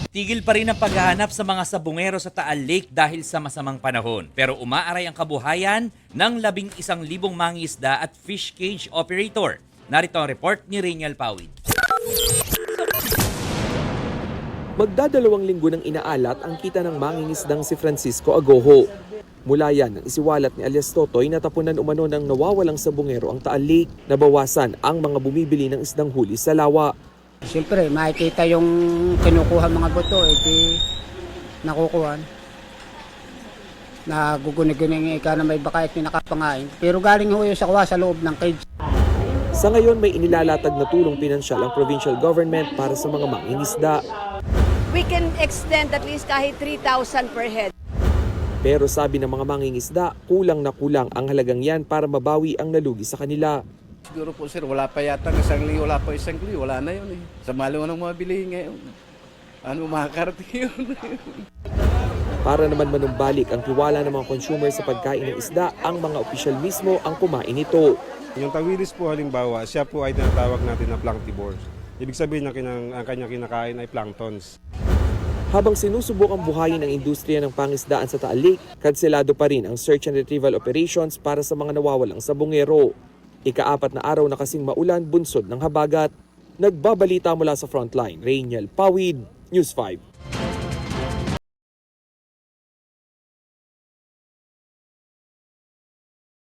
Tigil pa rin ang paghahanap sa mga sabungero sa Taal Lake dahil sa masamang panahon. Pero umaaray ang kabuhayan ng 11,000 mangingisda at fish cage operator. Narito ang report ni Rainiel Pawid. Magdadalawang linggo nang inaalat ang kita ng mangingisdang si Francisco Agoho. Mula yan, ang isiwalat ni alias Totoy na tapunan umano ng nawawalang sabungero ang Taal Lake. Nabawasan ang mga bumibili ng isdang huli sa lawa. Siyempre, makikita yung kinukuha mga buto, di nakukuha. Nagugunig-gunig ika na may baka at pinakapangain. Pero galing ho yun sa kuha sa loob ng cage. Sa ngayon, may inilalatag na tulong pinansyal ang provincial government para sa mga mangingisda. We can extend at least kahit 3,000 per head. Pero sabi ng mga mangingisda, kulang na kulang ang halagang yan para mabawi ang nalugi sa kanila. Siguro po sir, wala pa yata ng isang liyo, wala pa isang liyo, wala na yun eh. Sa malo ng mga bilihin ngayon. Ano makakarating yun? Para naman manumbalik ang tiwala ng mga consumer sa pagkain ng isda, ang mga opisyal mismo ang kumain nito. Yung tawilis po halimbawa, siya po ay tinatawag natin na planktivores. Ibig sabihin ang kanyang kinakain ay planktons. Habang sinusubukang buhayin ang industriya ng pangisdaan sa Taal Lake, kanselado pa rin ang search and retrieval operations para sa mga nawawalang sabungero. Ika-4 na araw na kasing maulan bunsod ng habagat. Nagbabalita mula sa frontline, Rainiel Pawid, News 5.